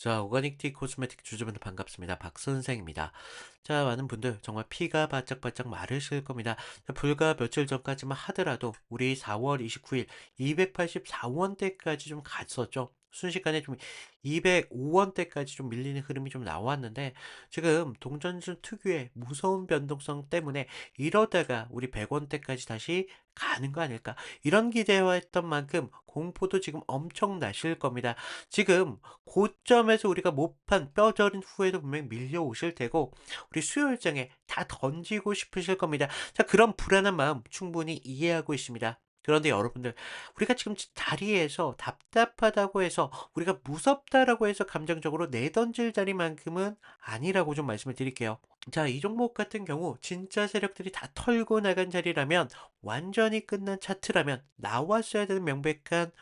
자, 오가닉 티 코스메틱 주주분들 반갑습니다. 박 선생입니다. 자, 많은 분들 정말 피가 바짝바짝 마르실 겁니다. 자, 불과 며칠 전까지만 하더라도 우리 4월 29일 284원대까지 좀 갔었죠. 순식간에 좀 205원대까지 좀 밀리는 흐름이 좀 나왔는데 지금 동전주 특유의 무서운 변동성 때문에 이러다가 우리 100원대까지 다시 가는 거 아닐까? 이런 기대했던 만큼 공포도 지금 엄청 나실 겁니다. 지금 고점에서 우리가 못 판 뼈저린 후에도 분명히 밀려오실 테고 우리 수요일장에 다 던지고 싶으실 겁니다. 자, 그런 불안한 마음 충분히 이해하고 있습니다. 그런데 여러분들, 우리가 지금 다리에서 답답하다고 해서 우리가 무섭다라고 해서 감정적으로 내던질 자리만큼은 아니라고 좀 말씀을 드릴게요. 자, 이 종목 같은 경우 진짜 세력들이 다 털고 나간 자리라면 완전히 끝난 차트라면 나왔어야 되는 명백한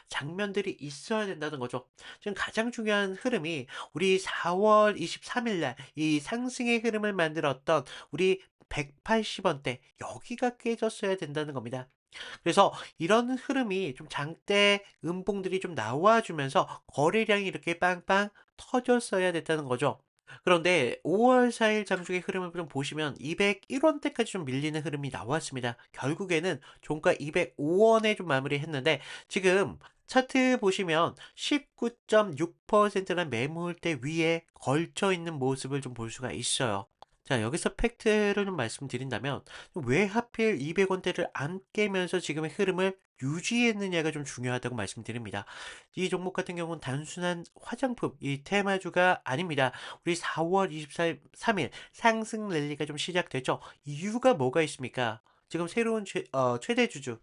장면들이 있어야 된다는 거죠. 지금 가장 중요한 흐름이 우리 4월 23일 날 이 상승의 흐름을 만들었던 우리 180원대 여기가 깨졌어야 된다는 겁니다. 그래서 이런 흐름이 좀 장대 음봉들이 좀 나와주면서 거래량이 이렇게 빵빵 터졌어야 됐다는 거죠. 그런데 5월 4일 장중의 흐름을 좀 보시면 201원대까지 좀 밀리는 흐름이 나왔습니다. 결국에는 종가 205원에 좀 마무리했는데 지금 차트 보시면 19.6%란 매물대 위에 걸쳐 있는 모습을 좀 볼 수가 있어요. 자, 여기서 팩트를 좀 말씀드린다면 왜 하필 200원대를 안 깨면서 지금의 흐름을 유지했느냐가 좀 중요하다고 말씀드립니다. 이 종목 같은 경우는 단순한 화장품, 이 테마주가 아닙니다. 우리 4월 23일 상승 랠리가 좀 시작됐죠. 이유가 뭐가 있습니까? 지금 새로운 최대 주주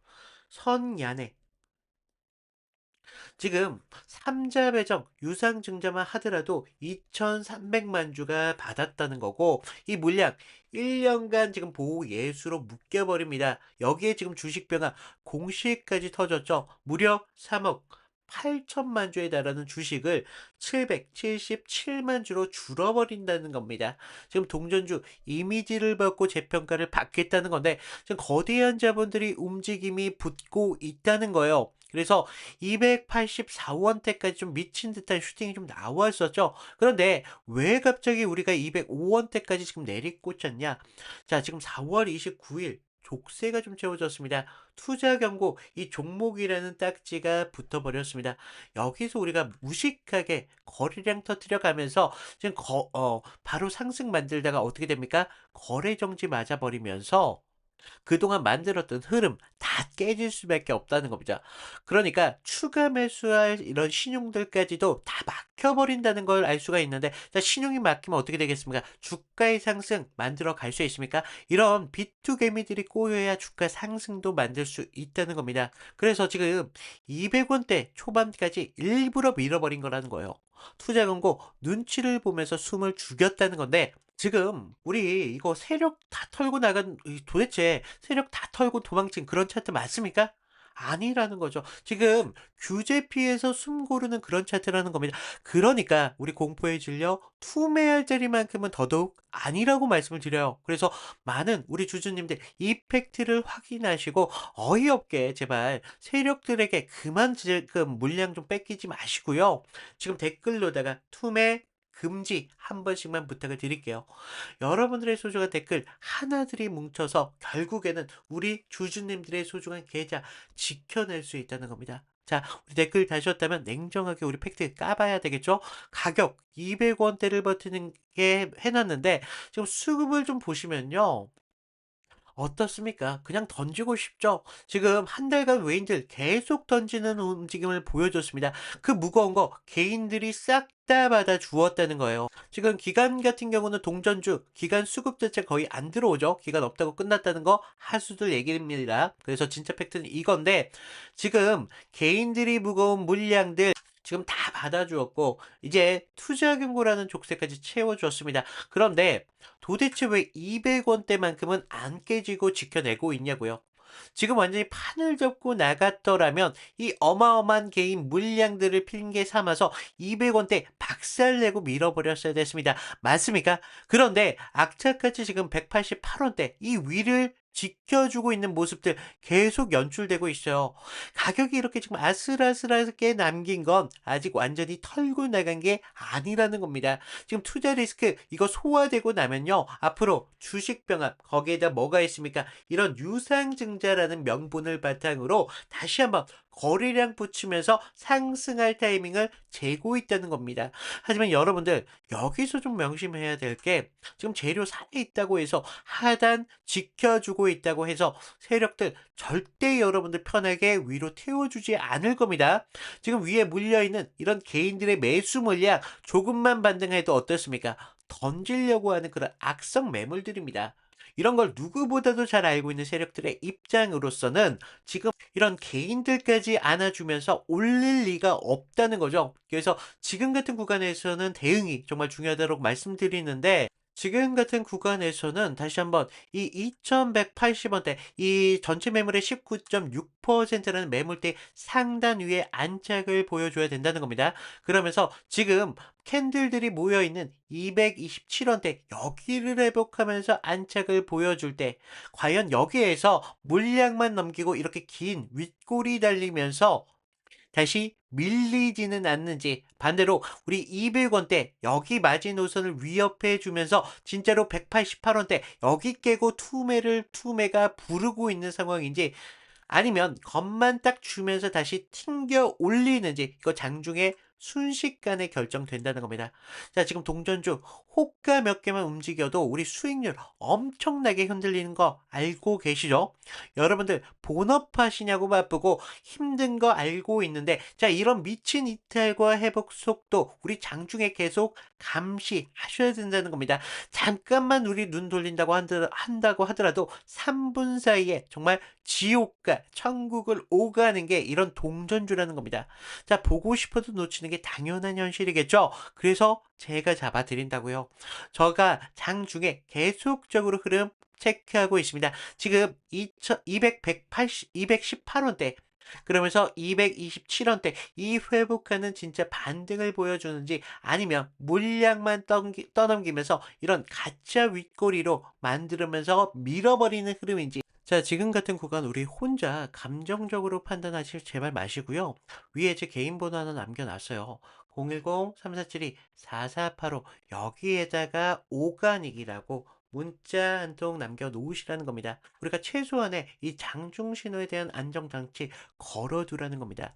선야네 지금 삼자 배정 유상증자만 하더라도 2,300만 주가 받았다는 거고 이 물량 1년간 지금 보호 예수로 묶여버립니다. 여기에 지금 주식 변화 공시까지 터졌죠. 무려 3억 8천만 주에 달하는 주식을 777만 주로 줄어버린다는 겁니다. 지금 동전주 이미지를 받고 재평가를 받겠다는 건데 지금 거대한 자본들이 움직임이 붙고 있다는 거예요. 그래서 284원대까지 좀 미친 듯한 슈팅이 좀 나왔었죠. 그런데 왜 갑자기 우리가 205원대까지 지금 내리꽂혔냐? 자, 지금 4월 29일 족쇄가 좀 채워졌습니다. 투자 경고, 이 종목이라는 딱지가 붙어버렸습니다. 여기서 우리가 무식하게 거래량 터뜨려 가면서 지금 바로 상승 만들다가 어떻게 됩니까? 거래 정지 맞아버리면서 그동안 만들었던 흐름 다 깨질 수밖에 없다는 겁니다. 그러니까 추가 매수할 이런 신용들까지도 다 막혀버린다는 걸 알 수가 있는데 자, 신용이 막히면 어떻게 되겠습니까? 주가의 상승 만들어 갈 수 있습니까? 이런 비투개미들이 꼬여야 주가 상승도 만들 수 있다는 겁니다. 그래서 지금 200원대 초반까지 일부러 밀어버린 거라는 거예요. 투자 광고 눈치를 보면서 숨을 죽였다는 건데 지금 우리 이거 세력 다 털고 나간 도대체 세력 다 털고 도망친 그런 차트 맞습니까? 아니라는 거죠. 지금 규제 피해서 숨 고르는 그런 차트라는 겁니다. 그러니까 우리 공포에 질려 투매할 자리만큼은 더더욱 아니라고 말씀을 드려요. 그래서 많은 우리 주주님들 이 팩트를 확인하시고 어이없게 제발 세력들에게 그만 지금 물량 좀 뺏기지 마시고요. 지금 댓글로다가 투매 금지 한 번씩만 부탁을 드릴게요. 여러분들의 소중한 댓글 하나들이 뭉쳐서 결국에는 우리 주주님들의 소중한 계좌 지켜낼 수 있다는 겁니다. 자, 우리 댓글 다셨다면 냉정하게 우리 팩트 까봐야 되겠죠? 가격 200원대를 버티는 게 해놨는데 지금 수급을 좀 보시면요. 어떻습니까? 그냥 던지고 싶죠? 지금 한 달간 외인들 계속 던지는 움직임을 보여줬습니다. 그 무거운 거 개인들이 싹 다 받아 주었다는 거예요. 지금 기간 같은 경우는 동전주, 기간 수급 자체 거의 안 들어오죠. 기간 없다고 끝났다는 거 하수들 얘기입니다. 그래서 진짜 팩트는 이건데 지금 개인들이 무거운 물량들 지금 다 받아주었고 이제 투자 경고라는 족쇄까지 채워주었습니다. 그런데 도대체 왜 200원대만큼은 안 깨지고 지켜내고 있냐고요? 지금 완전히 판을 접고 나갔더라면 이 어마어마한 개인 물량들을 핑계 삼아서 200원대 박살내고 밀어버렸어야 됐습니다. 맞습니까? 그런데 악착같이 지금 188원대 이 위를 지켜주고 있는 모습들 계속 연출되고 있어요. 가격이 이렇게 지금 아슬아슬하게 남긴 건 아직 완전히 털고 나간 게 아니라는 겁니다. 지금 투자 리스크 이거 소화되고 나면요. 앞으로 주식 병합 거기에다 뭐가 있습니까? 이런 유상증자라는 명분을 바탕으로 다시 한번 거래량 붙이면서 상승할 타이밍을 재고 있다는 겁니다. 하지만 여러분들 여기서 좀 명심해야 될 게 지금 재료 사에 있다고 해서 하단 지켜주고 있다고 해서 세력들 절대 여러분들 편하게 위로 태워주지 않을 겁니다. 지금 위에 물려있는 이런 개인들의 매수 물량 조금만 반등해도 어떻습니까? 던지려고 하는 그런 악성 매물들입니다. 이런 걸 누구보다도 잘 알고 있는 세력들의 입장으로서는 지금 이런 개인들까지 안아주면서 올릴 리가 없다는 거죠. 그래서 지금 같은 구간에서는 대응이 정말 중요하다고 말씀드리는데 지금 같은 구간에서는 다시 한번 이 2,180원대 이 전체 매물의 19.6%라는 매물대 상단 위에 안착을 보여줘야 된다는 겁니다. 그러면서 지금 캔들들이 모여있는 227원대 여기를 회복하면서 안착을 보여줄 때 과연 여기에서 물량만 넘기고 이렇게 긴 윗골이 달리면서 다시 밀리지는 않는지 반대로 우리 200원대 여기 마지노선을 위협해 주면서 진짜로 188원대 여기 깨고 투매가 부르고 있는 상황인지 아니면 겁만 딱 주면서 다시 튕겨 올리는지 이거 장중에 순식간에 결정된다는 겁니다. 자, 지금 동전주 호가 몇 개만 움직여도 우리 수익률 엄청나게 흔들리는 거 알고 계시죠? 여러분들 본업하시냐고 바쁘고 힘든 거 알고 있는데 자, 이런 미친 이탈과 회복 속도 우리 장중에 계속 감시하셔야 된다는 겁니다. 잠깐만 우리 눈 돌린다고 한다고 하더라도 3분 사이에 정말 지옥과 천국을 오가는 게 이런 동전주라는 겁니다. 자, 보고 싶어도 놓치는 게 당연한 현실이겠죠? 그래서 제가 잡아드린다고요. 제가 장중에 계속적으로 흐름 체크하고 있습니다. 지금 218원대 그러면서 227원대 이 회복하는 진짜 반등을 보여주는지 아니면 물량만 떠넘기면서 이런 가짜 윗꼬리로 만들면서 밀어버리는 흐름인지 자, 지금 같은 구간 우리 혼자 감정적으로 판단하실 제발 마시고요. 위에 제 개인 번호 하나 남겨놨어요. 010-3472-4485 여기에다가 오가닉이라고 문자 한 통 남겨놓으시라는 겁니다. 우리가 최소한의 이 장중 신호에 대한 안정장치 걸어두라는 겁니다.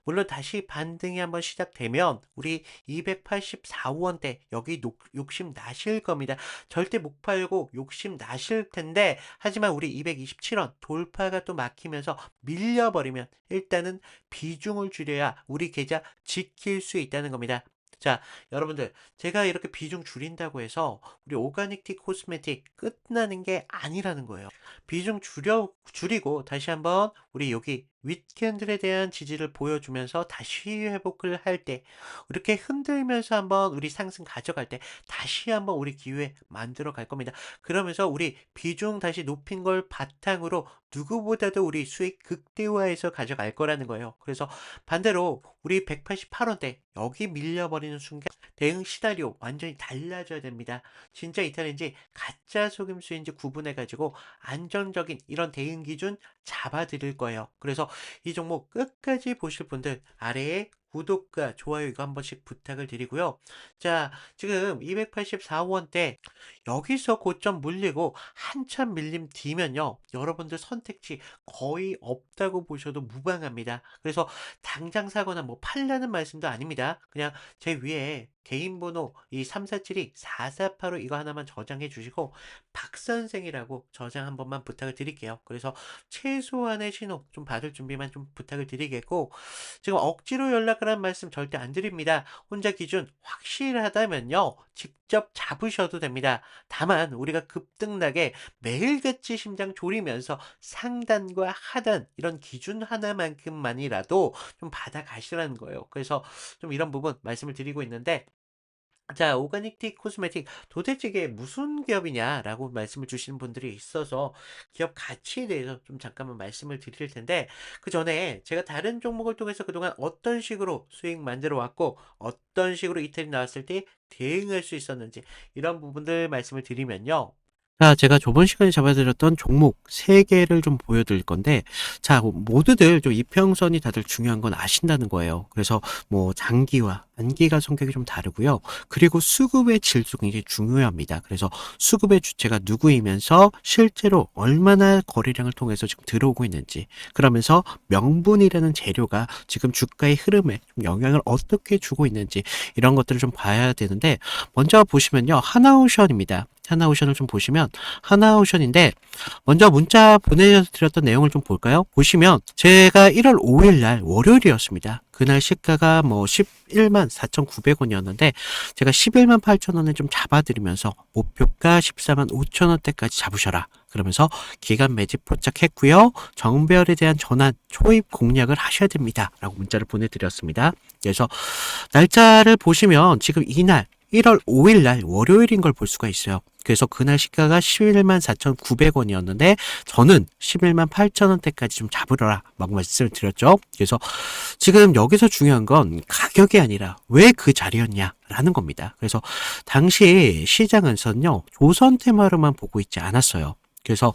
물론 다시 반등이 한번 시작되면 우리 284원대 여기 욕심 나실 겁니다. 절대 못 팔고 욕심 나실 텐데 하지만 우리 227원 돌파가 또 막히면서 밀려버리면 일단은 비중을 줄여야 우리 계좌 지킬 수 있다는 겁니다. 자, 여러분들 제가 이렇게 비중 줄인다고 해서 우리 오가닉 티 코스메틱 끝나는 게 아니라는 거예요. 비중 줄이고 다시 한번 우리 여기 윗캔들에 대한 지지를 보여주면서 다시 회복을 할 때 이렇게 흔들면서 한번 우리 상승 가져갈 때 다시 한번 우리 기회 만들어 갈 겁니다. 그러면서 우리 비중 다시 높인 걸 바탕으로 누구보다도 우리 수익 극대화해서 가져갈 거라는 거예요. 그래서 반대로 우리 188원대 여기 밀려버리는 순간 대응 시나리오 완전히 달라져야 됩니다. 진짜 이탈인지 가짜 속임수인지 구분해가지고 안정적인 이런 대응 기준 잡아드릴 거예요. 그래서 이 종목 끝까지 보실 분들 아래에 구독과 좋아요 이거 한 번씩 부탁을 드리고요. 자, 지금 284원대 여기서 고점 물리고 한참 밀림 뒤면요. 여러분들 선택지 거의 없다고 보셔도 무방합니다. 그래서 당장 사거나 뭐 팔라는 말씀도 아닙니다. 그냥 제 위에 개인 번호 이 3472-4485 이거 하나만 저장해 주시고 박선생이라고 저장 한 번만 부탁을 드릴게요. 그래서 최소한의 신호 좀 받을 준비만 좀 부탁을 드리겠고 지금 억지로 연락을 한 말씀 절대 안 드립니다. 혼자 기준 확실하다면요. 직접 잡으셔도 됩니다. 다만 우리가 급등락에 매일같이 심장 졸이면서 상단과 하단 이런 기준 하나만큼만이라도 좀 받아가시라는 거예요. 그래서 좀 이런 부분 말씀을 드리고 있는데 자, 오가닉 티 코스메틱 도대체 이게 무슨 기업이냐라고 말씀을 주시는 분들이 있어서 기업 가치에 대해서 좀 잠깐만 말씀을 드릴 텐데 그 전에 제가 다른 종목을 통해서 그동안 어떤 식으로 수익 만들어 왔고 어떤 식으로 이탈이 나왔을 때 대응할 수 있었는지 이런 부분들 말씀을 드리면요. 자, 제가 저번 시간에 잡아드렸던 종목 3개를 좀 보여드릴 건데, 자, 모두들 좀 이평선이 다들 중요한 건 아신다는 거예요. 그래서 뭐 장기와 단기가 성격이 좀 다르고요. 그리고 수급의 질도 굉장히 중요합니다. 그래서 수급의 주체가 누구이면서 실제로 얼마나 거래량을 통해서 지금 들어오고 있는지, 그러면서 명분이라는 재료가 지금 주가의 흐름에 좀 영향을 어떻게 주고 있는지, 이런 것들을 좀 봐야 되는데, 먼저 보시면요, 하나오션입니다. 하나오션을 좀 보시면 하나오션인데, 먼저 문자 보내드렸던 내용을 좀 볼까요? 보시면 제가 1월 5일 날 월요일이었습니다. 그날 시가가 뭐 11만 4,900원이었는데 제가 11만 8천원에 좀 잡아드리면서 목표가 14만 5천원대까지 잡으셔라, 그러면서 기간 매집 포착했고요. 정배열에 대한 전환 초입 공략을 하셔야 됩니다 라고 문자를 보내드렸습니다. 그래서 날짜를 보시면 지금 이날 1월 5일 날 월요일인 걸 볼 수가 있어요. 그래서 그날 시가가 11만 4,900원이었는데 저는 11만 8천원대까지 좀 잡으러라 막 말씀을 드렸죠. 그래서 지금 여기서 중요한 건 가격이 아니라 왜 그 자리였냐 라는 겁니다. 그래서 당시 시장에서는요, 조선 테마로만 보고 있지 않았어요. 그래서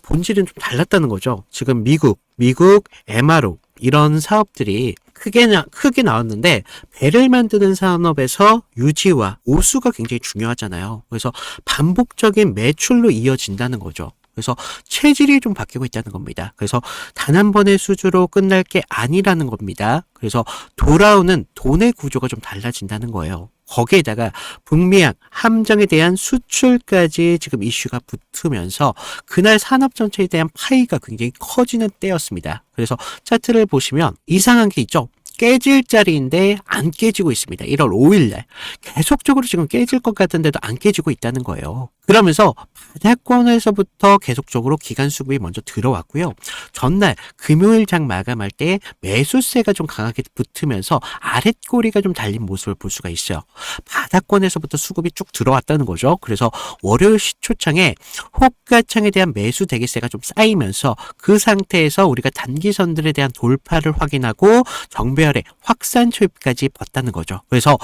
본질은 좀 달랐다는 거죠. 지금 미국 MRO 이런 사업들이 크게 나왔는데, 배를 만드는 산업에서 유지와 오수가 굉장히 중요하잖아요. 그래서 반복적인 매출로 이어진다는 거죠. 그래서 체질이 좀 바뀌고 있다는 겁니다. 그래서 단 한 번의 수주로 끝날 게 아니라는 겁니다. 그래서 돌아오는 돈의 구조가 좀 달라진다는 거예요. 거기에다가 북미양 함정에 대한 수출까지 지금 이슈가 붙으면서 그날 산업 전체에 대한 파이가 굉장히 커지는 때였습니다. 그래서 차트를 보시면 이상한 게 있죠. 깨질 자리인데 안 깨지고 있습니다. 1월 5일 날 계속적으로 지금 깨질 것 같은데도 안 깨지고 있다는 거예요. 그러면서 바닥권에서부터 계속적으로 기간 수급이 먼저 들어왔고요. 전날 금요일 장 마감할 때 매수세가 좀 강하게 붙으면서 아랫꼬리가 좀 달린 모습을 볼 수가 있어요. 바닥권에서부터 수급이 쭉 들어왔다는 거죠. 그래서 월요일 시초창에 호가창에 대한 매수 대기세가 좀 쌓이면서 그 상태에서 우리가 단기선들에 대한 돌파를 확인하고 정배열의 확산 초입까지 봤다는 거죠. 그래서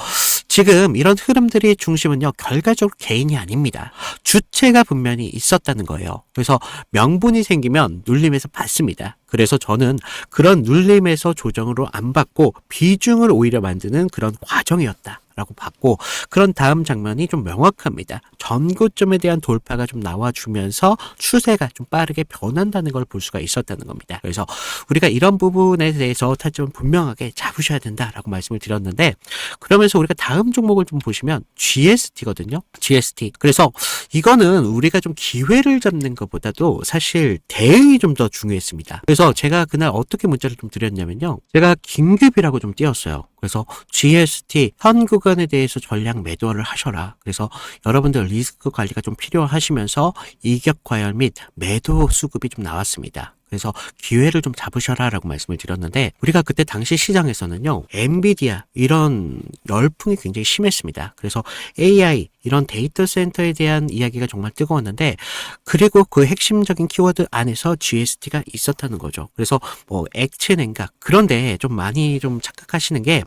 지금 이런 흐름들이 중심은요, 결과적으로 개인이 아닙니다. 주체가 분명히 있었다는 거예요. 그래서 명분이 생기면 눌림에서 받습니다. 그래서 저는 그런 눌림에서 조정으로 안 받고 비중을 오히려 만드는 그런 과정이었다 라고 봤고, 그런 다음 장면이 좀 명확합니다. 전고점에 대한 돌파가 좀 나와주면서 추세가 좀 빠르게 변한다는 걸 볼 수가 있었다는 겁니다. 그래서 우리가 이런 부분에 대해서 타점을 분명하게 잡으셔야 된다라고 말씀을 드렸는데, 그러면서 우리가 다음 종목을 좀 보시면 GST거든요. GST. 그래서 이거는 우리가 좀 기회를 잡는 것보다도 사실 대응이 좀 더 중요했습니다. 그래서 제가 그날 어떻게 문자를 좀 드렸냐면요, 제가 긴급이라고 좀 띄웠어요. 그래서 GST 현 구간에 대해서 전량 매도를 하셔라. 그래서 여러분들 리스크 관리가 좀 필요하시면서 이격 과열 및 매도 수급이 좀 나왔습니다. 그래서 기회를 좀 잡으셔라 라고 말씀을 드렸는데, 우리가 그때 당시 시장에서는요, 엔비디아 이런 열풍이 굉장히 심했습니다. 그래서 AI 이런 데이터 센터에 대한 이야기가 정말 뜨거웠는데, 그리고 그 핵심적인 키워드 안에서 GST가 있었다는 거죠. 그래서 뭐 액체 냉각, 그런데 좀 많이 좀 착각하시는 게,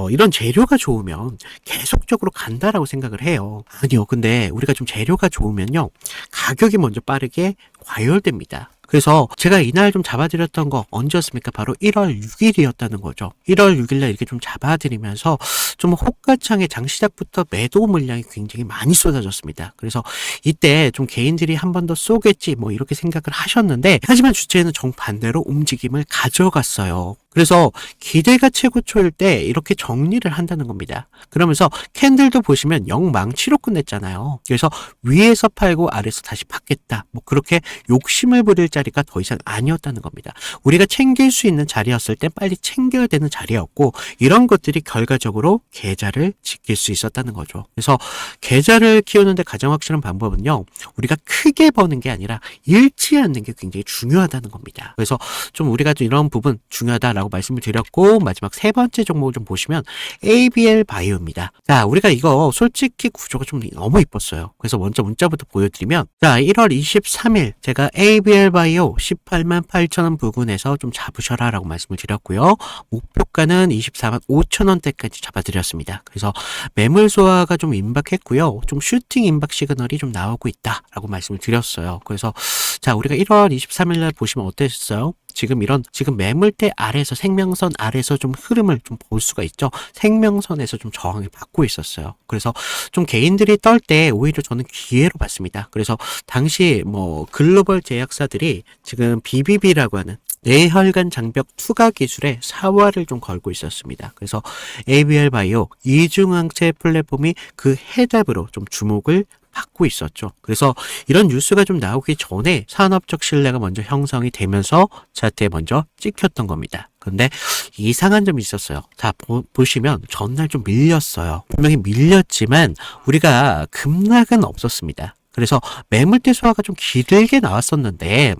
이런 재료가 좋으면 계속적으로 간다라고 생각을 해요. 아니요. 근데 우리가 좀 재료가 좋으면요, 가격이 먼저 빠르게 과열됩니다. 그래서 제가 이날 좀 잡아드렸던 거 언제였습니까? 바로 1월 6일이었다는 거죠. 1월 6일날 이렇게 좀 잡아드리면서 좀 호가창에 장시작부터 매도 물량이 굉장히 많이 쏟아졌습니다. 그래서 이때 좀 개인들이 한 번 더 쏘겠지 뭐 이렇게 생각을 하셨는데, 하지만 주체는 정반대로 움직임을 가져갔어요. 그래서 기대가 최고초일 때 이렇게 정리를 한다는 겁니다. 그러면서 캔들도 보시면 영망치로 끝냈잖아요. 그래서 위에서 팔고 아래에서 다시 받겠다, 뭐 그렇게 욕심을 부릴 자리가 더 이상 아니었다는 겁니다. 우리가 챙길 수 있는 자리였을 때 빨리 챙겨야 되는 자리였고, 이런 것들이 결과적으로 계좌를 지킬 수 있었다는 거죠. 그래서 계좌를 키우는데 가장 확실한 방법은요, 우리가 크게 버는 게 아니라 잃지 않는 게 굉장히 중요하다는 겁니다. 그래서 좀 우리가 좀 이런 부분 중요하다 라고 말씀을 드렸고, 마지막 세 번째 종목을 좀 보시면 ABL 바이오입니다. 자, 우리가 이거 솔직히 구조가 좀 너무 이뻤어요. 그래서 먼저 문자부터 보여드리면, 자, 1월 23일 제가 ABL 바이오 18만 8천 원 부근에서 좀 잡으셔라 라고 말씀을 드렸고요. 목표가는 24만 5천 원대까지 잡아드렸습니다. 그래서 매물 소화가 좀 임박했고요. 좀 슈팅 임박 시그널이 좀 나오고 있다라고 말씀을 드렸어요. 그래서 자, 우리가 1월 23일 날 보시면 어땠어요? 지금 매물대 아래에서 생명선 아래에서 좀 흐름을 좀 볼 수가 있죠. 생명선에서 좀 저항을 받고 있었어요. 그래서 좀 개인들이 떨 때 오히려 저는 기회로 봤습니다. 그래서 당시 뭐 글로벌 제약사들이 지금 BBB라고 하는 뇌혈관 장벽 투과 기술에 사활을 좀 걸고 있었습니다. 그래서 ABL 바이오 이중항체 플랫폼이 그 해답으로 좀 주목을 받고 있었죠. 그래서 이런 뉴스가 좀 나오기 전에 산업적 신뢰가 먼저 형성이 되면서 차트에 먼저 찍혔던 겁니다. 그런데 이상한 점이 있었어요. 자, 보시면 전날 좀 밀렸어요. 분명히 밀렸지만 우리가 급락은 없었습니다. 그래서 매물대 소화가 좀 길게 나왔었는데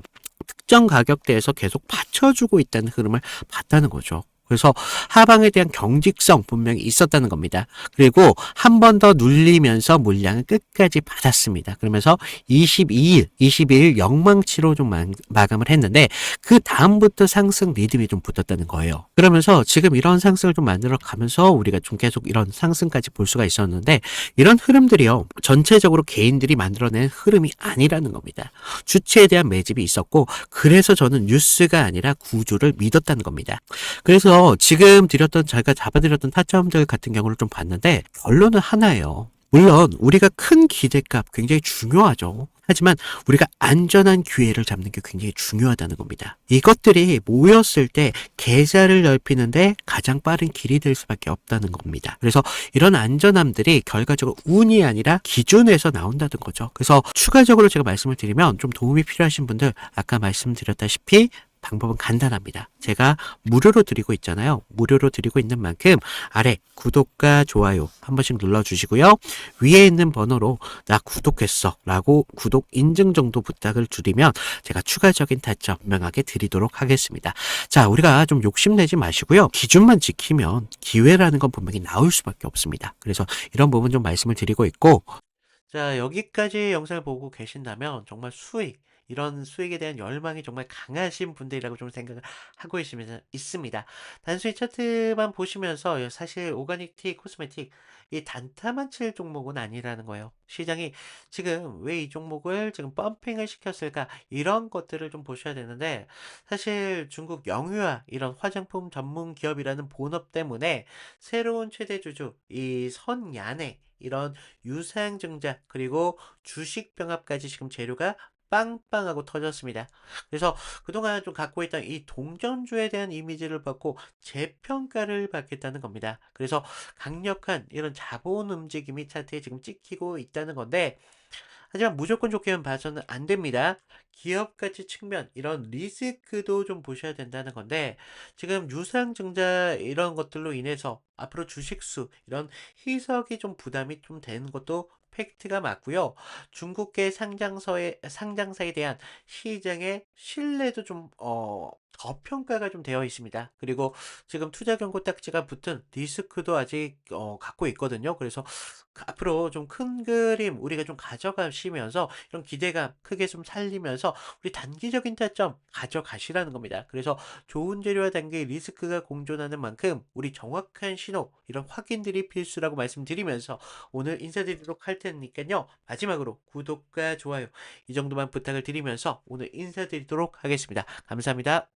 특정 가격대에서 계속 받쳐주고 있다는 흐름을 봤다는 거죠. 그래서 하방에 대한 경직성 분명히 있었다는 겁니다. 그리고 한 번 더 눌리면서 물량을 끝까지 받았습니다. 그러면서 22일 영망치로 좀 마감을 했는데 그 다음부터 상승 리듬이 좀 붙었다는 거예요. 그러면서 지금 이런 상승을 좀 만들어 가면서 우리가 좀 계속 이런 상승까지 볼 수가 있었는데 이런 흐름들이요. 전체적으로 개인들이 만들어낸 흐름이 아니라는 겁니다. 주체에 대한 매집이 있었고 그래서 저는 뉴스가 아니라 구조를 믿었다는 겁니다. 그래서 지금 제가 잡아드렸던 타점들 같은 경우를 좀 봤는데 결론은 하나예요. 물론 우리가 큰 기대값 굉장히 중요하죠. 하지만 우리가 안전한 기회를 잡는 게 굉장히 중요하다는 겁니다. 이것들이 모였을 때 계좌를 넓히는데 가장 빠른 길이 될 수밖에 없다는 겁니다. 그래서 이런 안전함들이 결과적으로 운이 아니라 기준에서 나온다는 거죠. 그래서 추가적으로 제가 말씀을 드리면 좀 도움이 필요하신 분들 아까 말씀드렸다시피 방법은 간단합니다. 제가 무료로 드리고 있잖아요. 무료로 드리고 있는 만큼 아래 구독과 좋아요 한 번씩 눌러주시고요. 위에 있는 번호로 나 구독했어 라고 구독 인증 정도 부탁을 드리면 제가 추가적인 타점 분명하게 드리도록 하겠습니다. 자, 우리가 좀 욕심내지 마시고요. 기준만 지키면 기회라는 건 분명히 나올 수밖에 없습니다. 그래서 이런 부분 좀 말씀을 드리고 있고 자, 여기까지 영상을 보고 계신다면 정말 이런 수익에 대한 열망이 정말 강하신 분들이라고 좀 생각을 하고 있습니다. 단순히 차트만 보시면서 사실 오가닉 티, 코스메틱, 이 단타만 칠 종목은 아니라는 거예요. 시장이 지금 왜 이 종목을 지금 펌핑을 시켰을까? 이런 것들을 좀 보셔야 되는데, 사실 중국 영유아, 이런 화장품 전문 기업이라는 본업 때문에 새로운 최대 주주, 이 선얀의 이런 유상증자 그리고 주식 병합까지 지금 재료가 빵빵하고 터졌습니다. 그래서 그동안 좀 갖고 있던 이 동전주에 대한 이미지를 받고 재평가를 받겠다는 겁니다. 그래서 강력한 이런 자본 움직임이 차트에 지금 찍히고 있다는 건데 하지만 무조건 좋게만 봐서는 안 됩니다. 기업 가치 측면, 이런 리스크도 좀 보셔야 된다는 건데, 지금 유상증자 이런 것들로 인해서 앞으로 주식수, 이런 희석이 좀 부담이 좀 되는 것도 팩트가 맞고요. 중국계 상장사에 대한 시장의 신뢰도 좀, 저평가가 좀 되어 있습니다. 그리고 지금 투자 경고 딱지가 붙은 리스크도 아직, 갖고 있거든요. 그래서 앞으로 좀 큰 그림 우리가 좀 가져가시면서 이런 기대감 크게 좀 살리면서 우리 단기적인 타점 가져가시라는 겁니다. 그래서 좋은 재료와 단기 리스크가 공존하는 만큼 우리 정확한 신호 이런 확인들이 필수라고 말씀드리면서 오늘 인사드리도록 할 테니까요. 마지막으로 구독과 좋아요 이 정도만 부탁을 드리면서 오늘 인사드리도록 하겠습니다. 감사합니다.